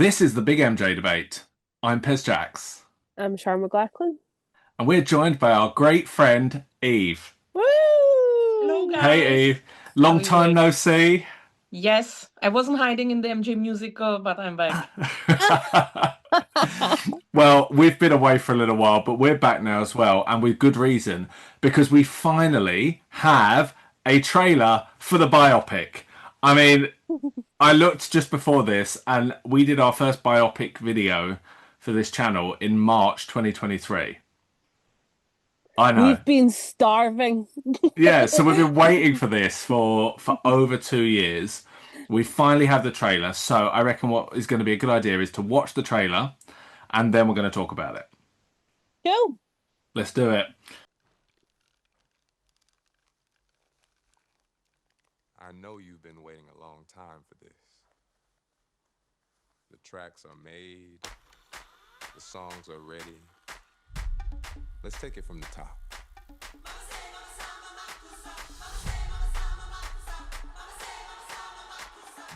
This is the Big MJ debate. I'm Pez Jax, I'm Sharon McLachlan. and we're joined by our great friend Eve. Hello, Woo! Hey guys. Eve, How long are you time doing? no see. Yes, I wasn't hiding in the MJ musical, but I'm back. Well, we've been away for a little while, but we're back now as well, and with good reason, because we finally have a trailer for the biopic. I mean, I looked just before this, and we did our first biopic video for this channel in March 2023. I know. We've been starving. Yeah, so we've been waiting for this for over 2 years. We finally have the trailer, so I reckon what is going to be a good idea is to watch the trailer and then we're going to talk about it. Cool. Let's do it. I know you've been waiting a long time for this. The tracks are made, the songs are ready. Let's take it from the top.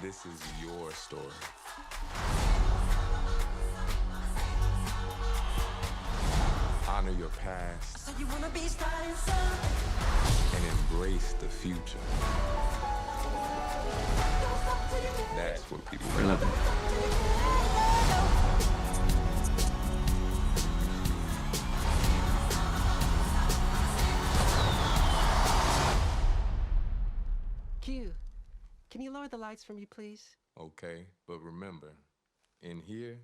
This is your story. Honor your past and embrace the future. That's what people love. Q, can you lower the lights for me, please? Okay, but remember, in here,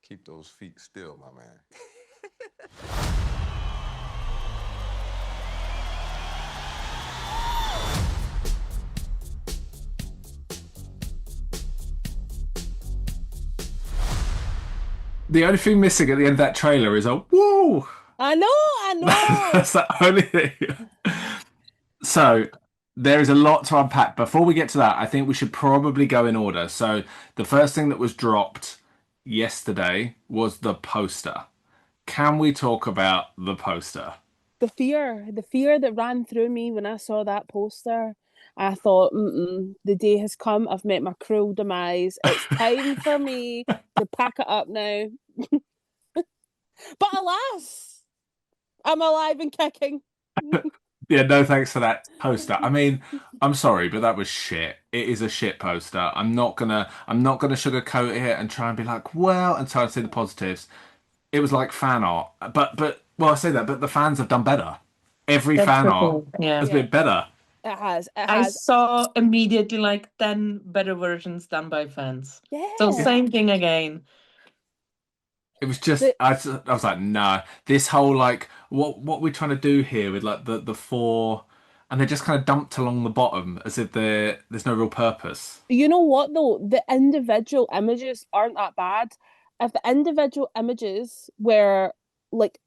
keep those feet still, my man. The only thing missing at the end of that trailer is a whoa. I know, I know. That's the only thing. So there is a lot to unpack. Before we get to that, I think we should probably go in order. So the first thing that was dropped yesterday was the poster. Can we talk about the poster? The fear that ran through me when I saw that poster. I thought, the day has come. I've met my cruel demise. It's time for me to pack it up now. But alas, I'm alive and kicking. Yeah, no thanks for that poster. I mean, I'm sorry, but that was shit. It is a shit poster. I'm not gonna sugarcoat it and try and be like, well, and try to see the positives. It was like fan art. But well, I say that, but the fans have done better. Every That's fan the art thing. Yeah. has Yeah, been better. it has. It I has. saw immediately like 10 better versions done by fans. So Yeah. same thing again. It was just The I was like, nah, this whole like what we're trying to do here with like the four and they're just kind of dumped along the bottom as if there's no real purpose. You know what though? The individual images aren't that bad. If the individual images were like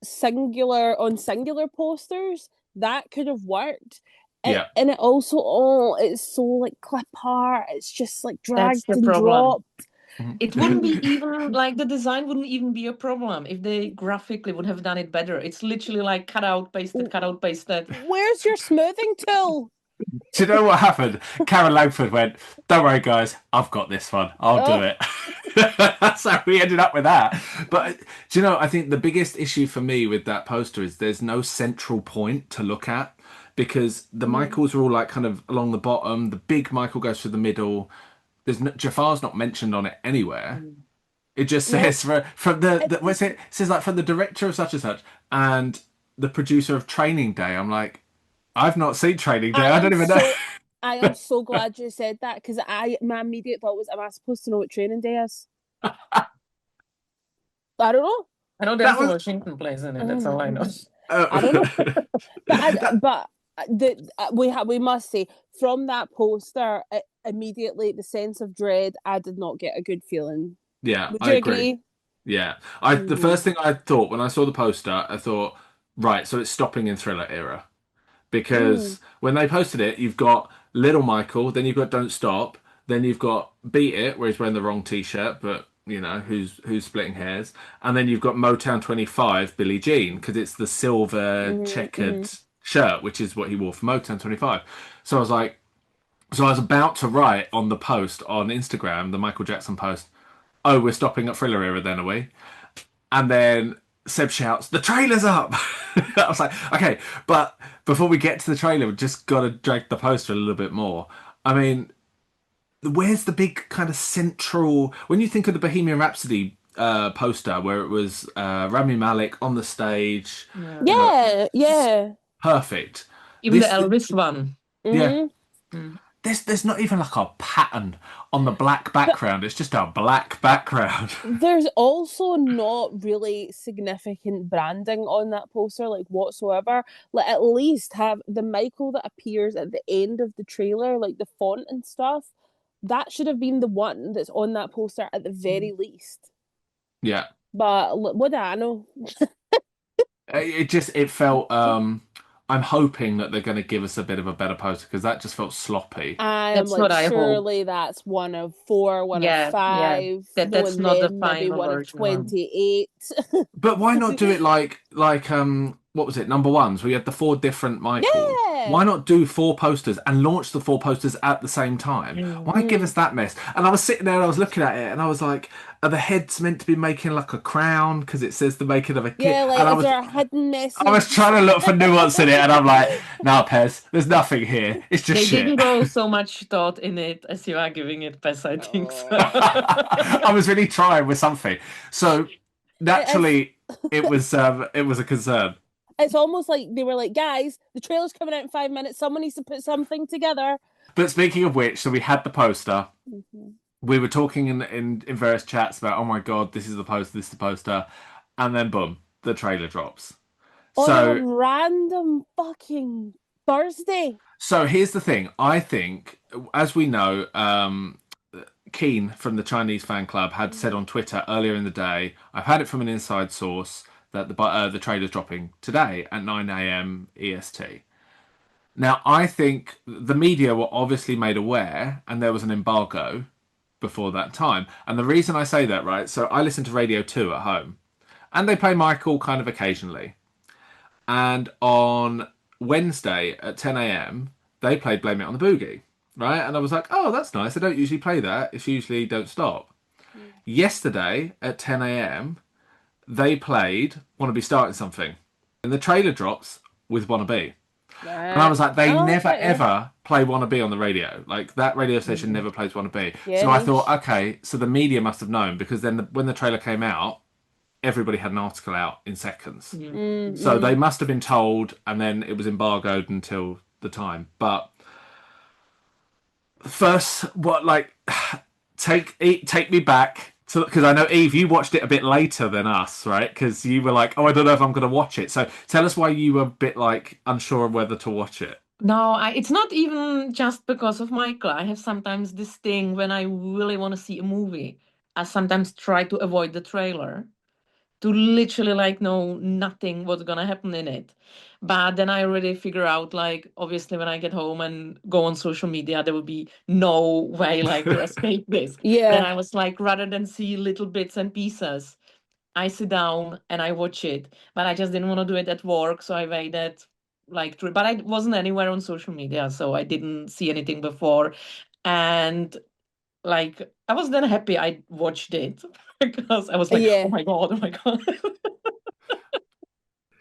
singular on singular posters, that could have worked. Yeah. And it also, oh, it's so like clip art. It's just like That's dragged the and problem. dropped. It wouldn't be even like the design wouldn't even be a problem if they graphically would have done it better. It's literally like cut out, pasted. Where's your smoothing tool? Do you know what happened? Karen Langford went, "Don't worry, guys, I've got this one. I'll do Oh, it." That's how we ended up with that. But do you know? I think the biggest issue for me with that poster is there's no central point to look at because the mm, Michaels are all like kind of along the bottom. The big Michael goes through the middle. There's no, Jafar's not mentioned on it anywhere. Mm. It just no, says from the it's what's it? It says like from the director of such and such and the producer of Training Day. I'm like, I've not seen Training Day. I I am don't even know. so I am so glad you said that because I my immediate thought was, am I supposed to know what training day is? I don't know. I know That there's a was Washington place in it. That's all I know. I don't know. But that, we must say from that poster immediately the sense of dread. I did not get a good feeling. yeah, Would I you agree. agree? Yeah, I the Hmm. first thing I thought when I saw the poster, I thought, right, so it's stopping in Thriller era Mm. because when they posted it, you've got Little Michael, then you've got Don't Stop, then you've got Beat It, where he's wearing the wrong t-shirt, but you know who's splitting hairs, and then you've got Motown 25, Billie Jean, because it's the silver Hmm. checkered Hmm. shirt, which is what he wore for Motown 25. So I was like, so I was about to write on the post on Instagram, the Michael Jackson post. oh, we're stopping at Thriller Era then, are we? And then Seb shouts, the trailer's up! I was like, okay, but before we get to the trailer, we've just got to drag the poster a little bit more. I mean, where's the big kind of central... When you think of the Bohemian Rhapsody poster, where it was Rami Malek on the stage, Yeah. you know, Yeah. perfect. Even the This, Elvis one. yeah, Hmm. Mm. there's not even like a pattern on the black But background. It's just a black background. there's also not really significant branding on that poster, like whatsoever. Like at least have the Michael that appears at the end of the trailer, like the font and stuff. That should have been the one that's on that poster at the very least. Yeah. But what do I know? It felt I'm hoping that they're going to give us a bit of a better poster because that just felt sloppy. I am That's like, what I hope. surely that's one of four, one of Yeah. five, That's knowing not the them, maybe final one of version. 28. But why not do it like what was it, number ones? We had the four different Michaels. Yeah. Why not do four posters and launch the four posters at the same time? Mm. Why give us that mess? And I was sitting there and I was looking at it and I was like, are the heads meant to be making like a crown because it says the making of a kid? Yeah, like, And is there a hidden I was message? trying to look for nuance in it and I'm like, nah, Pez, there's nothing here. It's just They shit. didn't go so much thought in it as you are giving it, Pes, I think so. I was really trying with something. So It's, naturally it was a concern. it's almost like they were like, guys, the trailer's coming out in 5 minutes. Someone needs to put something together. But speaking of which, so we had the poster. Mm-hmm. We were talking in various chats about, oh my god, this is the poster, this is the poster, and then boom, the trailer drops. On a So random fucking Thursday. so here's the thing. I think, as we know, Keen from the Chinese fan club had said on Twitter earlier in the day, I've had it from an inside source that the trailer's dropping today at 9 a.m. EST. Now, I think the media were obviously made aware, and there was an embargo before that time. And the reason I say that, right? So I listen to Radio 2 at home, and they play Michael kind of occasionally. And on Wednesday at 10 a.m., they played Blame It on the Boogie, right? And I was like, oh, that's nice. I don't usually play that. It's usually Don't Stop. Yesterday at 10 a.m., they played Wanna Be Starting Something. And the trailer drops with Wanna Be. And I was like, they never ever play Wanna Be on the radio. Like, that radio station never plays Wanna Be. Yeah, so I nice. thought, okay, so the media must have known because then when the trailer came out, everybody had an article out in seconds. Mm-hmm. So they must have been told, and then it was embargoed until the time. But first, what like take me back to, because I know Eve, you watched it a bit later than us, right? Because you were like, oh, I don't know if I'm going to watch it. So tell us why you were a bit like unsure of whether to watch it. No, it's not even just because of Michael. I have sometimes this thing when I really want to see a movie, I sometimes try to avoid the trailer to literally like know nothing what's gonna happen in it. But then I already figure out like obviously when I get home and go on social media, there will be no way like to escape this. Yeah. Then I was like, rather than see little bits and pieces, I sit down and I watch it. But I just didn't want to do it at work, so I waited like but I wasn't anywhere on social media, so I didn't see anything before. And like I was then happy I watched it because I was like, Yeah. oh my god, oh my god.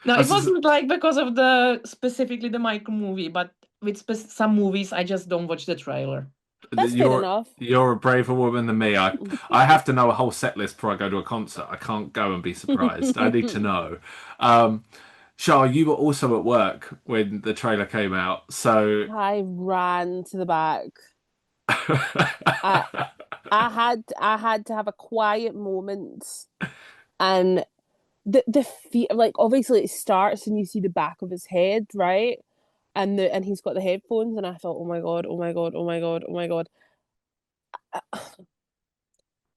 No, That's it wasn't like because of the specifically the Michael movie, but with some movies I just don't watch the trailer. That's fair enough. You're a braver woman than me. I have to know a whole set list before I go to a concert. I can't go and be surprised. I need to know. Shah, you were also at work when the trailer came out, so I ran to the back. I had to have a quiet moment, and the feet like obviously it starts and you see the back of his head, right? And he's got the headphones, and I thought, oh my god, oh my god, oh my god, oh my god.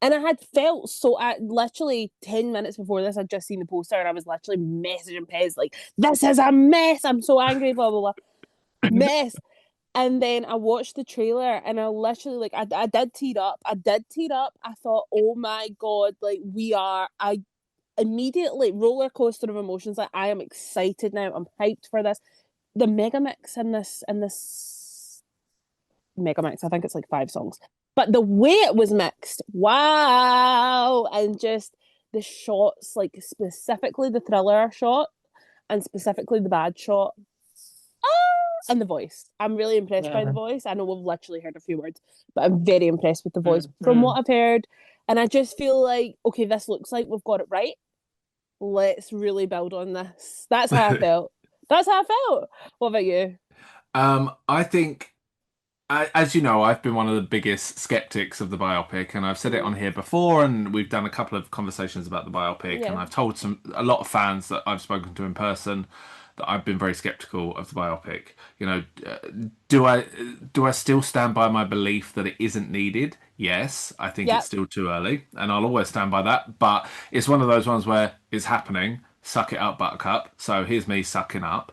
And I had felt so at literally 10 minutes before this, I'd just seen the poster and I was literally messaging Pez like, this is a mess. I'm so angry, blah blah blah. Mess. And then I watched the trailer and I literally like I did tear up. I did tear up. I thought, oh my god, like I immediately roller coaster of emotions. Like I am excited now. I'm hyped for this. The mega mix in this mega mix, I think it's like 5 songs. But the way it was mixed, wow! And just the shots, like specifically the thriller shot and specifically the bad shot. And the voice. I'm really impressed by the Yeah. voice. I know we've literally heard a few words, but I'm very impressed with the voice from Mm. what I've heard. And I just feel like, okay, this looks like we've got it right. Let's really build on this. That's how I felt. That's how I felt. What about you? I think, as you know, I've been one of the biggest skeptics of the biopic, and I've said it on here before, and we've done a couple of conversations about the biopic, and Yeah. I've told a lot of fans that I've spoken to in person that I've been very skeptical of the biopic. You know, do I still stand by my belief that it isn't needed? Yes, I think it's Yep. still too early, and I'll always stand by that. But it's one of those ones where it's happening. Suck it up, Buttercup. So here's me sucking up.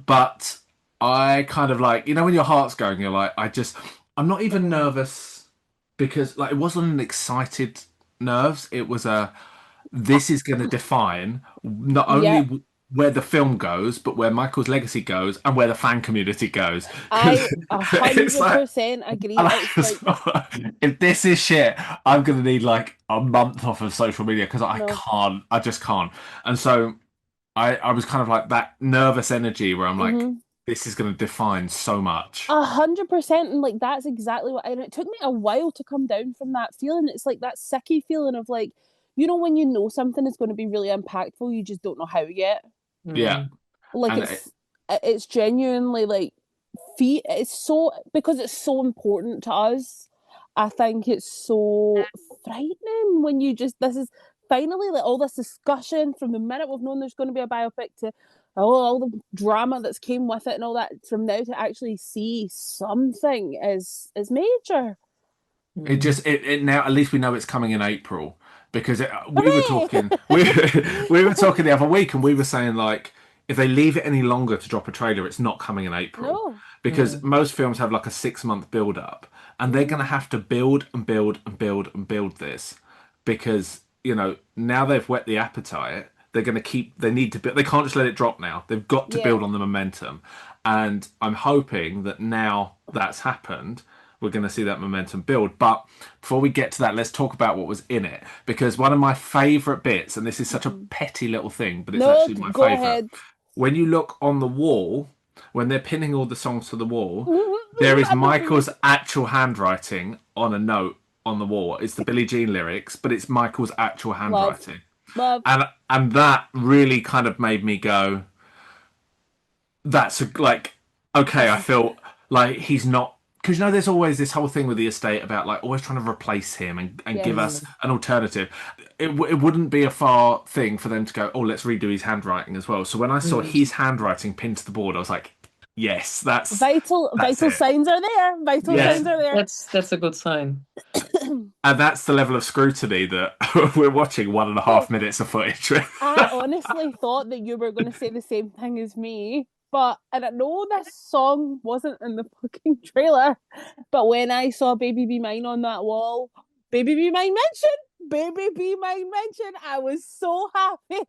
But I kind of like, when your heart's going, you're like, I'm not even nervous because like it wasn't an excited nerves. It was this is going to define not only Yep. where the film goes, but where Michael's legacy goes and where the fan community goes. I Because a it's hundred like, percent agree. It's like if this is shit, I'm going to need like a month off of social media because no. I just can't. And so I was kind of like that nervous energy where I'm like, Mm-hmm. this is going to define so much. 100%, and like that's exactly what. And it took me a while to come down from that feeling. It's like that sicky feeling of like, when you know something is going to be really impactful, you just don't know how yet. Yeah. Mm. Like And it's genuinely like it's so because it's so important to us. I think it's so frightening when you just this is finally like all this discussion from the minute we've known there's going to be a biopic to all the drama that's came with it and all that from now to actually see something is major. it Mm. just, it now, at least we know it's coming in April because we were Hooray! talking, we were talking the other week and we were saying like, if they leave it any longer to drop a trailer, it's not coming in April No. because Mm. most films have like a 6 month build up and they're going to have to build and build and build and build this because, now they've whet the appetite. They're going to they need to build, they can't just let it drop now. They've got to build Yeah. on the momentum. And I'm hoping that now that's happened, we're going to see that momentum build. But before we get to that, let's talk about what was in it. Because one of my favourite bits, and this is such a petty little thing, but it's No, actually my go favourite. ahead. When you look on the wall, when they're pinning all the songs to the wall, there is I know. Michael's actual handwriting on a note on the wall. It's the Billie Jean lyrics, but it's Michael's actual Love. handwriting. Love. And that really kind of made me go, like, okay, This I is feel like he's not, because there's always this whole thing with the estate about like always trying to replace him and give us yes. Mm. an alternative. It wouldn't be a far thing for them to go, oh, let's redo his handwriting as well. So when I saw Mm. his handwriting pinned to the board, I was like, yes, that's Vital it. signs are there. Vital Yeah. signs are there. That's a good sign. And that's the level of scrutiny that we're watching 1.5 minutes of footage. I honestly thought that you were going to say the same thing as me, but and I know this song wasn't in the fucking trailer, but when I saw "Baby Be Mine" on that wall, "Baby Be Mine" mention, "Baby Be Mine" mention, I was so happy.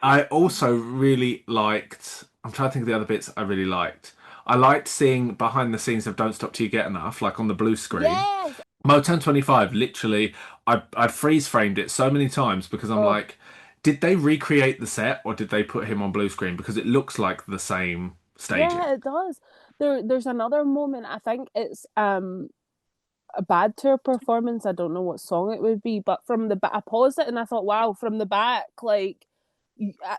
I also really liked. I'm trying to think of the other bits I really liked. I liked seeing behind the scenes of "Don't Stop Till You Get Enough," like on the blue screen. Yes. Motown 25, literally, I freeze framed it so many times because I'm Oh, like, did they recreate the set or did they put him on blue screen? Because it looks like the same staging. yeah, it does. There's another moment. I think it's a bad tour performance. I don't know what song it would be, but from the back, I paused it and I thought, wow, from the back, like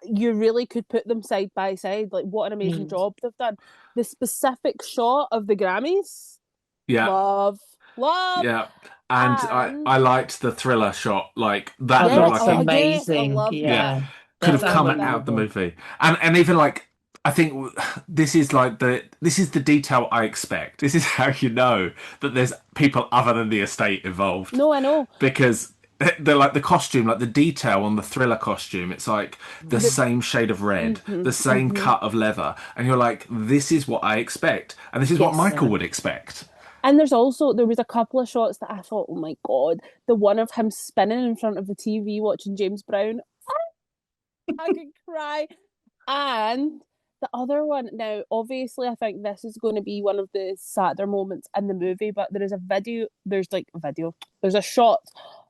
you really could put them side by side. Like, what an amazing Mm. job they've done. The specific shot of the Grammys, Yeah, love, love, yeah. And and I liked the Thriller shot. Like, that Oh, yeah, looked that's like a, oh yes, I amazing. love yeah, that. Yeah, could I have that's come love out that. of the unbelievable. movie. And even like, I think this is like this is the detail I expect. This is how you know that there's people other than the estate involved No, I know. because they're like the costume, like the detail on the Thriller costume. It's like the The, same shade of red, mm-hmm, the same mm-hmm. cut of leather, and you're like, this is what I expect, and this is what Yes. Michael Yeah. would expect. And there was a couple of shots that I thought, oh my God, the one of him spinning in front of the TV watching James Brown. I could cry. And the other one, now, obviously, I think this is going to be one of the sadder moments in the movie, but there is a video, there's a shot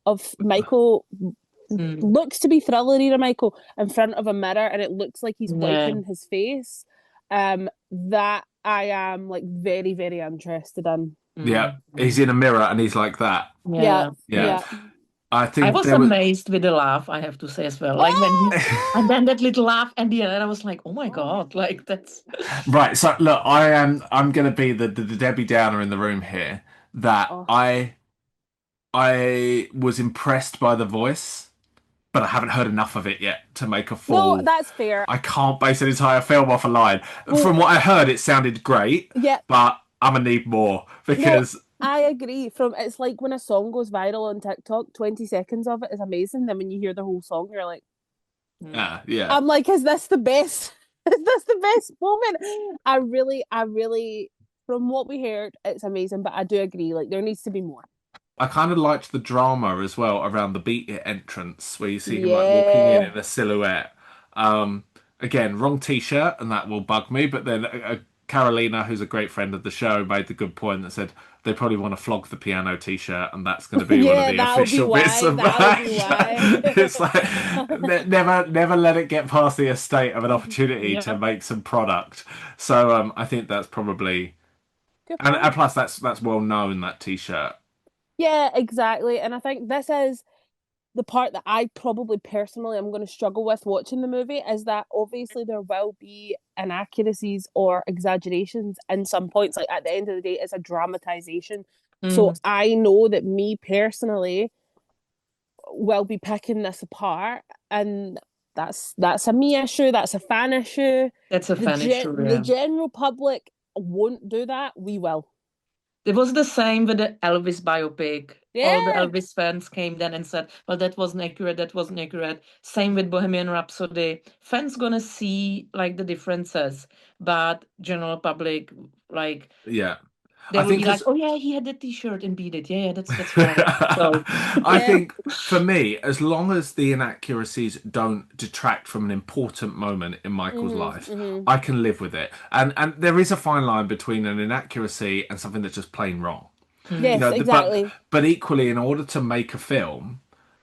of Michael, looks to be Thriller era Michael, in front of a mirror, and it looks like he's wiping his face. That I am, like, very, very interested in. Yeah, he's in a mirror and he's like that. Yeah. I think I was there was amazed with the laugh, I have to say as well. Like when and then that little laugh at the end, and I was like, oh my God, like that's right. So look, I'm gonna be the Debbie Downer in the room here. That Oh. I was impressed by the voice, but I haven't heard enough of it yet to make a full. No, that's fair. I can't base an entire film off a line. From what I heard, it sounded great. Yeah. But I'm gonna need more because I agree. It's like when a song goes viral on TikTok, 20 seconds of it is amazing. Then when you hear the whole song, you're like, yeah. I'm like, is this the best? Is this the best moment? I really, from what we heard, it's amazing. But I do agree, like there needs to be more. I kind of liked the drama as well around the Beat It entrance where you see him like walking in a silhouette. Again, wrong t-shirt and that will bug me. But then Carolina, who's a great friend of the show, made the good point that said they probably want to flog the piano t-shirt and that's going to be one of the official bits of that. It's like never let it get past the estate of an opportunity to make some product. So I think that's probably and plus that's well known, that t-shirt. Yeah, exactly. And I think this is the part that I probably personally am going to struggle with watching the movie, is that obviously there will be inaccuracies or exaggerations in some points. Like at the end of the day, it's a dramatization. So I know that me personally will be picking this apart, and that's a me issue. That's a fan issue. That's a fan issue. The general public won't do that. We will. It was the same with the Elvis biopic. Yeah. All the Elvis fans came then and said, well, that wasn't accurate, that wasn't accurate. Same with Bohemian Rhapsody. Fans gonna see like the differences, but general public, like they will be like, oh yeah, he had that t-shirt and beat it. Yeah, that's right. So I think for me, as long as the inaccuracies don't detract from an important moment in Michael's life, I can live with it. And there is a fine line between an inaccuracy and something that's just plain wrong. Yes, exactly. But equally, in order to make a film,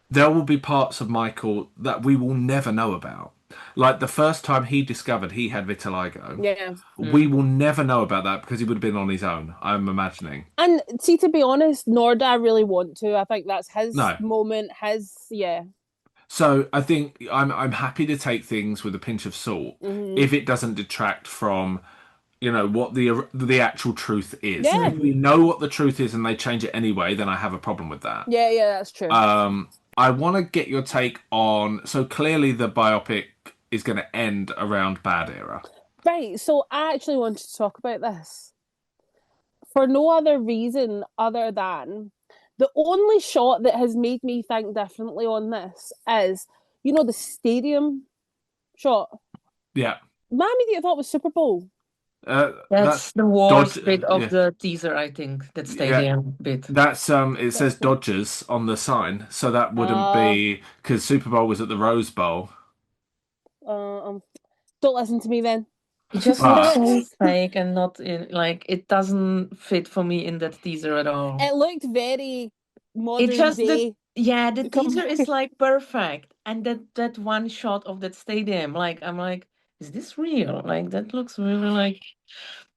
there will be parts of Michael that we will never know about. Like the first time he discovered he had vitiligo, we will never know about that because he would have been on his own, I'm imagining. And see, to be honest, nor do I really want to. I think that's his moment, So I think I'm happy to take things with a pinch of salt if it doesn't detract from, what the actual truth is. Yeah. If we know what the truth is and they change it anyway, then I have a problem with that. Yeah, that's true. I want to get your take on. So clearly, the biopic is going to end around Bad Era. Right. So I actually wanted to talk about this for no other reason other than the only shot that has made me think differently on this is, the stadium shot. Yeah. My immediate thought was Super Bowl. That's the worst bit of the teaser, I think. That stadium bit. That's it says Dodgers on the sign, so that wouldn't be because Super Bowl was at the Rose Bowl. Don't listen to me then. It just looks so fake and not it doesn't fit for me in that teaser at all. It looked very modern day. The teaser is like perfect, and that one shot of that stadium, I'm like, is this real? Like that looks really like.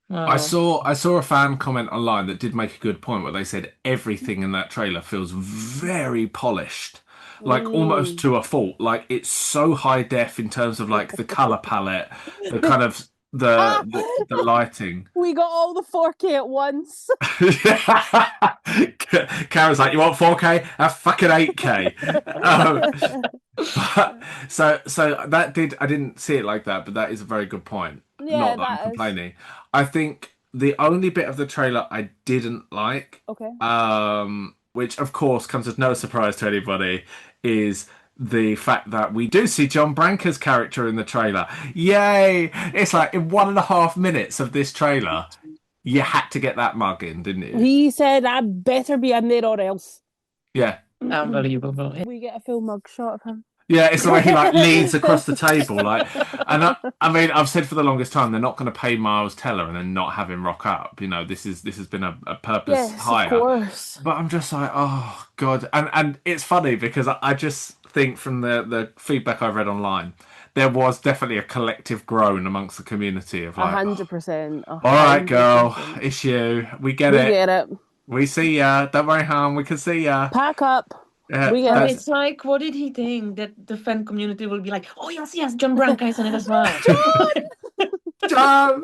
I saw a fan comment online that did make a good point where they said everything in that trailer feels very polished, like almost to a fault. Like it's so high def in terms of like the color palette, the kind of the lighting. We got all the 4K at once. Karen's like, you want 4K? Have fucking 8K. So that I didn't see it like that, but that is a very good point. Yeah, not that I'm complaining. I think the only bit of the trailer I didn't like, which of course comes as no surprise to anybody, is the fact that we do see John Branca's character in the trailer. Yay! It's like in 1.5 minutes of this trailer, you had to get that mug in, didn't you? He said, I better be in there or else. Yeah. Unbelievable. We get a full mug shot of him. Yeah, it's the way he like leads across the table, like, and I mean, I've said for the longest time they're not going to pay Miles Teller and then not have him rock up. You know, this has been a purpose Yes, of hire, course. but I'm just like, oh god, and it's funny because I just think from the feedback I've read online, there was definitely a collective groan amongst the community of like, oh, 100%. all right, girl, 100%. it's you, we get We it, get it. we see ya, don't worry, hon, we can see ya. Pack up. Yeah, We get But it. it's like, what did he think? That the fan community will be like, oh, yes, John Branca is in it as well. John!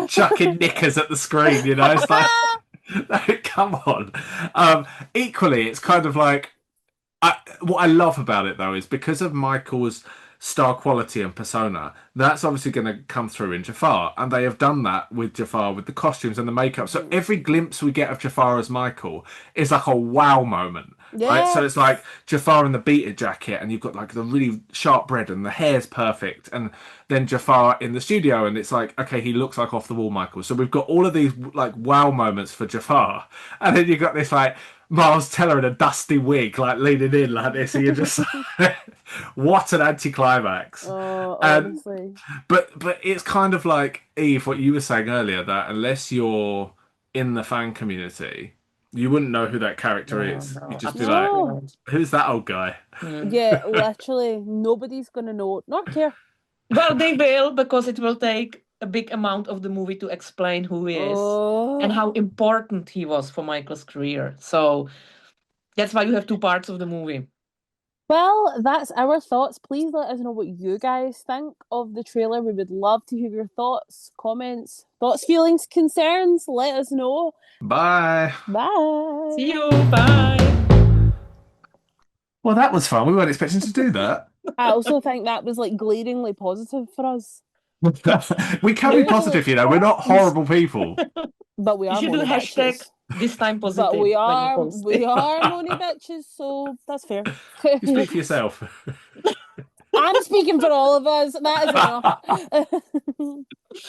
Chucking knickers at the screen, you know, it's like come on. Equally, it's kind of like what I love about it though is because of Michael's star quality and persona, that's obviously going to come through in Jafar, and they have done that with Jafar with the costumes and the makeup. So every glimpse we get of Jafar as Michael is like a wow moment. Right, so it's like Jafar in the beater jacket, and you've got like the really sharp red, and the hair's perfect, and then Jafar in the studio, and it's like, okay, he looks like off the wall Michael. So we've got all of these like wow moments for Jafar, and then you've got this like Miles Teller in a dusty wig, like leaning in like this, and you're just what an anticlimax. Oh, And honestly. but it's kind of like Eve, what you were saying earlier, that unless you're in the fan community, you wouldn't know who that character is. You'd just be like, Absolutely No. not. who's that old guy? Yeah, literally. Nobody's going to know, nor care. Well, they will, because it will take a big amount of the movie to explain who he is and Oh. how important he was for Michael's career. So that's why you have two parts of the movie. Well, that's our thoughts. Please let us know what you guys think of the trailer. We would love to hear your thoughts, comments, feelings, concerns. Let us know. Bye. Bye. See you. Bye. Well, that was fun. We weren't expecting to do that. I also think that was like glaringly positive for us. We can be positive, you know. We're not horrible people. But we You are should do moany hashtag bitches. this time positive. But we when you are post we it. are moany bitches, so that's fair. You speak for yourself. I'm speaking for all of us. That is enough.